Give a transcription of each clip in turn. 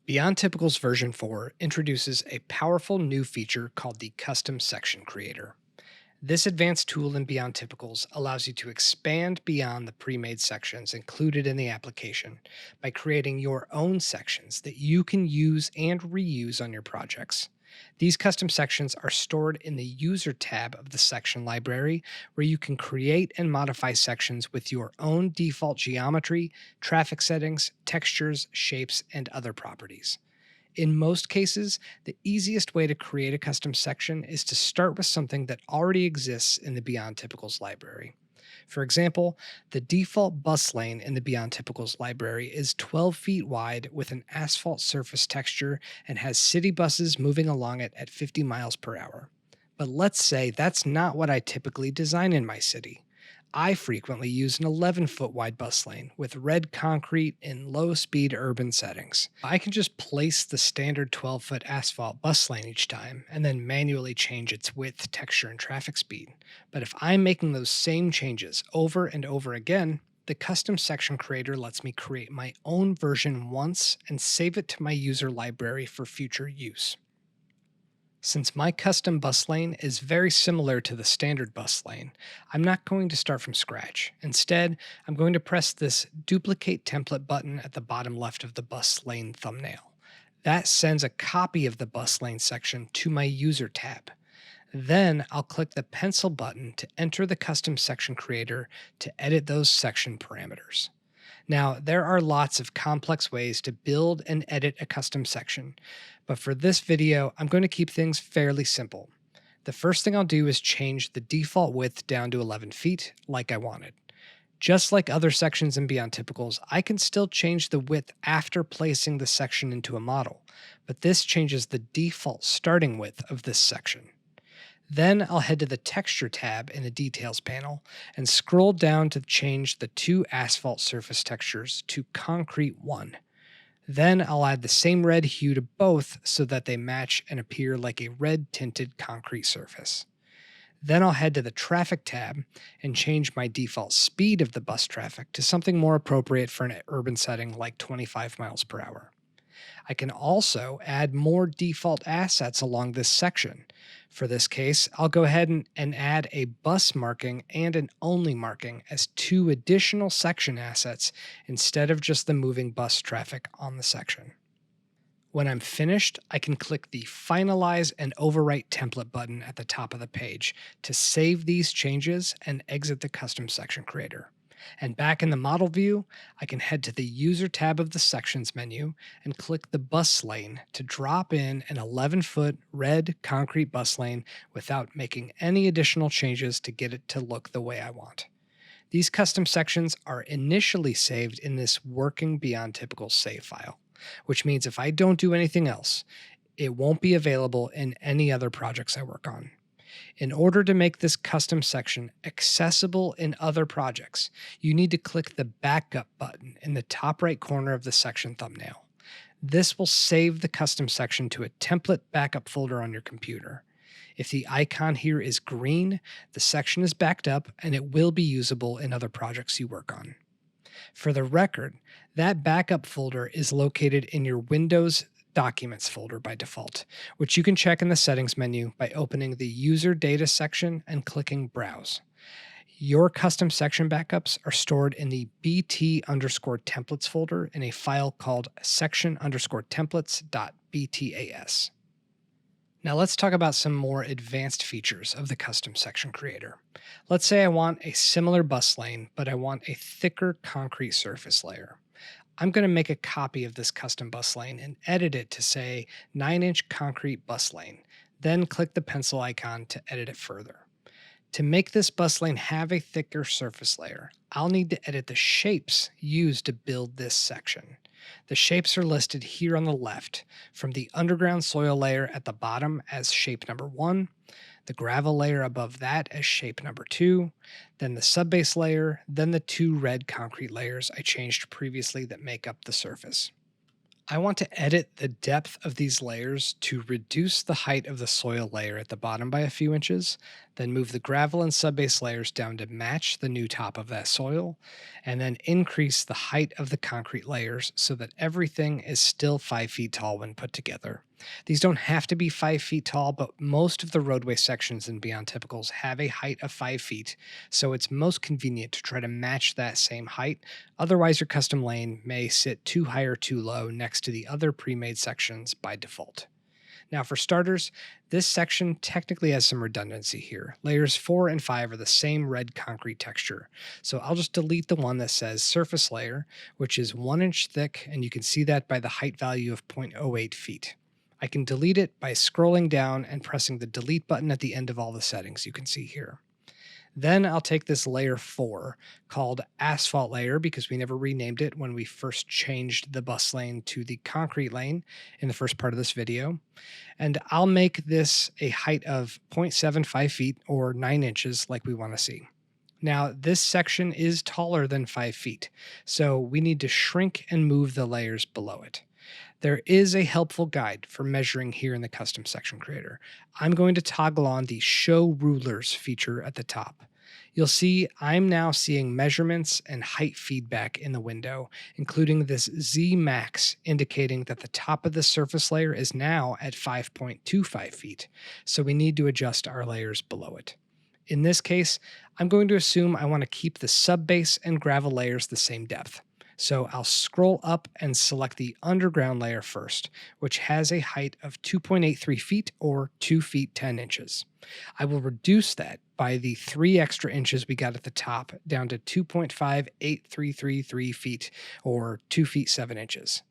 Beyond Typical's version 4 introduces a powerful new feature called the Custom Section Creator. This advanced tool in Beyond Typicals allows you to expand beyond the pre-made sections included in the application by creating your own sections that you can use and reuse on your projects. These custom sections are stored in the User tab of the section library, where you can create and modify sections with your own default geometry, traffic settings, textures, shapes, and other properties. In most cases, the easiest way to create a custom section is to start with something that already exists in the Beyond Typicals library. For example, the default bus lane in the Beyond Typicals library is 12 feet wide with an asphalt surface texture and has city buses moving along it at 50 miles per hour. But let's say that's not what I typically design in my city. I frequently use an 11-foot wide bus lane with red concrete in low speed urban settings. I can just place the standard 12-foot asphalt bus lane each time and then manually change its width, texture, and traffic speed. But if I'm making those same changes over and over again, the custom section creator lets me create my own version once and save it to my user library for future use. Since my custom bus lane is very similar to the standard bus lane, I'm not going to start from scratch. Instead, I'm going to press this duplicate template button at the bottom left of the bus lane thumbnail. That sends a copy of the bus lane section to my user tab. Then I'll click the pencil button to enter the custom section creator to edit those section parameters. Now, there are lots of complex ways to build and edit a custom section, but for this video, I'm going to keep things fairly simple. The first thing I'll do is change the default width down to 11 feet, like I wanted. Just like other sections in Beyond Typicals, I can still change the width after placing the section into a model, but this changes the default starting width of this section. Then I'll head to the Texture tab in the Details panel and scroll down to change the two asphalt surface textures to Concrete 1. Then I'll add the same red hue to both so that they match and appear like a red tinted concrete surface. Then I'll head to the Traffic tab and change my default speed of the bus traffic to something more appropriate for an urban setting like 25 miles per hour. I can also add more default assets along this section. For this case, I'll go ahead and add a bus marking and an only marking as two additional section assets instead of just the moving bus traffic on the section. When I'm finished, I can click the Finalize and Overwrite Template button at the top of the page to save these changes and exit the custom section creator. And back in the model view, I can head to the User tab of the Sections menu and click the bus lane to drop in an 11-foot red concrete bus lane without making any additional changes to get it to look the way I want. These custom sections are initially saved in this working Beyond Typical save file, which means if I don't do anything else, it won't be available in any other projects I work on. In order to make this custom section accessible in other projects, you need to click the Backup button in the top right corner of the section thumbnail. This will save the custom section to a template backup folder on your computer. If the icon here is green, the section is backed up and it will be usable in other projects you work on. For the record, that backup folder is located in your Windows Documents folder by default, which you can check in the Settings menu by opening the User Data section and clicking Browse. Your custom section backups are stored in the bt_templates folder in a file called section_templates.btas. Now let's talk about some more advanced features of the custom section creator. Let's say I want a similar bus lane, but I want a thicker concrete surface layer. I'm going to make a copy of this custom bus lane and edit it to say 9-inch concrete bus lane, then click the pencil icon to edit it further. To make this bus lane have a thicker surface layer, I'll need to edit the shapes used to build this section. The shapes are listed here on the left, from the underground soil layer at the bottom as shape number 1, the gravel layer above that as shape number 2, then the subbase layer, then the two red concrete layers I changed previously that make up the surface. I want to edit the depth of these layers to reduce the height of the soil layer at the bottom by a few inches, then move the gravel and subbase layers down to match the new top of that soil, and then increase the height of the concrete layers so that everything is still 5 feet tall when put together. These don't have to be 5 feet tall, but most of the roadway sections in Beyond Typicals have a height of 5 feet, so it's most convenient to try to match that same height. Otherwise, your custom lane may sit too high or too low next to the other pre-made sections by default. Now, for starters, this section technically has some redundancy here. Layers 4 and 5 are the same red concrete texture. So I'll just delete the one that says surface layer, which is 1 inch thick, and you can see that by the height value of 0.08 feet. I can delete it by scrolling down and pressing the delete button at the end of all the settings you can see here. Then I'll take this layer 4, called asphalt layer because we never renamed it when we first changed the bus lane to the concrete lane in the first part of this video. And I'll make this a height of 0.75 feet or 9 inches like we want to see. Now, this section is taller than 5 feet, so we need to shrink and move the layers below it. There is a helpful guide for measuring here in the custom section creator. I'm going to toggle on the show rulers feature at the top. You'll see I'm now seeing measurements and height feedback in the window, including this Z max indicating that the top of the surface layer is now at 5.25 feet, so we need to adjust our layers below it. In this case, I'm going to assume I want to keep the subbase and gravel layers the same depth. So I'll scroll up and select the underground layer first, which has a height of 2.83 feet or 2 feet 10 inches. I will reduce that by the 3 extra inches we got at the top down to 2.5333 feet or 2 feet 7 inches.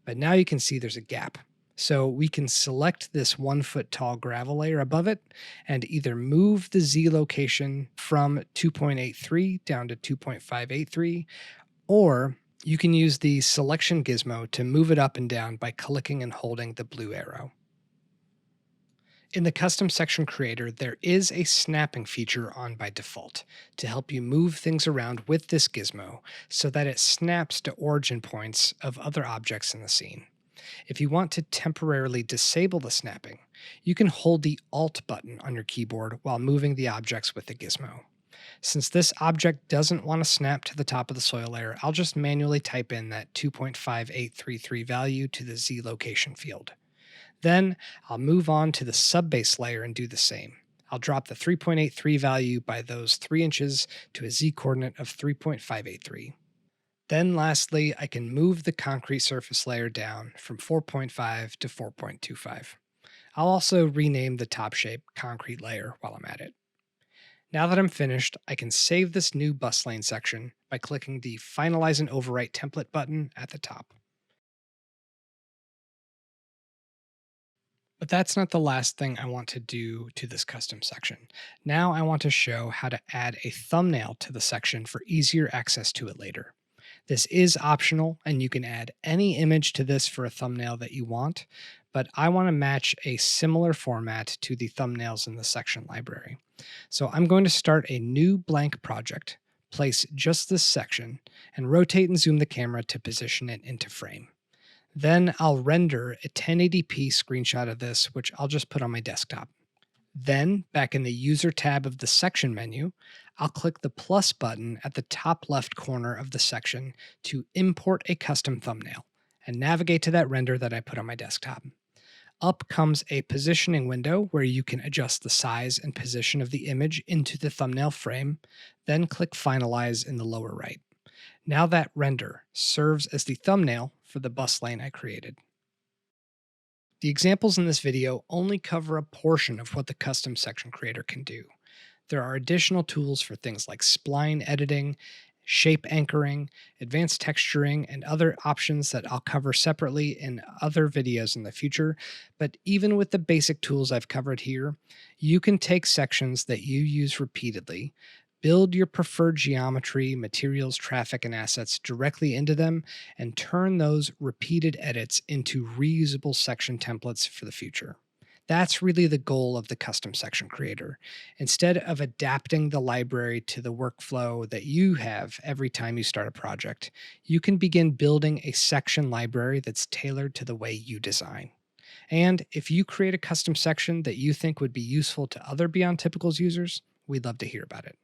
But now you can see there's a gap. So we can select this 1 foot tall gravel layer above it and either move the Z location from 2.83 down to 2.583, or you can use the selection gizmo to move it up and down by clicking and holding the blue arrow. In the custom section creator, there is a snapping feature on by default to help you move things around with this gizmo so that it snaps to origin points of other objects in the scene. If you want to temporarily disable the snapping, you can hold the Alt button on your keyboard while moving the objects with the gizmo. Since this object doesn't want to snap to the top of the soil layer, I'll just manually type in that 2.5833 value to the Z location field. Then I'll move on to the subbase layer and do the same. I'll drop the 3.83 value by those 3 inches to a Z coordinate of 3.583. Then lastly, I can move the concrete surface layer down from 4.5 to 4.25. I'll also rename the top shape concrete layer while I'm at it. Now that I'm finished, I can save this new bus lane section by clicking the Finalize and Overwrite Template button at the top. But that's not the last thing I want to do to this custom section. Now I want to show how to add a thumbnail to the section for easier access to it later. This is optional, and you can add any image to this for a thumbnail that you want, but I want to match a similar format to the thumbnails in the section library. So I'm going to start a new blank project, place just this section, and rotate and zoom the camera to position it into frame. Then I'll render a 1080p screenshot of this, which I'll just put on my desktop. Then, back in the User tab of the Section menu, I'll click the plus button at the top left corner of the section to import a custom thumbnail and navigate to that render that I put on my desktop. Up comes a positioning window where you can adjust the size and position of the image into the thumbnail frame, then click Finalize in the lower right. Now that render serves as the thumbnail for the bus lane I created. The examples in this video only cover a portion of what the custom section creator can do. There are additional tools for things like spline editing, shape anchoring, advanced texturing, and other options that I'll cover separately in other videos in the future. But even with the basic tools I've covered here, you can take sections that you use repeatedly, build your preferred geometry, materials, traffic, and assets directly into them, and turn those repeated edits into reusable section templates for the future. That's really the goal of the custom section creator. Instead of adapting the library to the workflow that you have every time you start a project, you can begin building a section library that's tailored to the way you design. And if you create a custom section that you think would be useful to other Beyond Typicals users, we'd love to hear about it.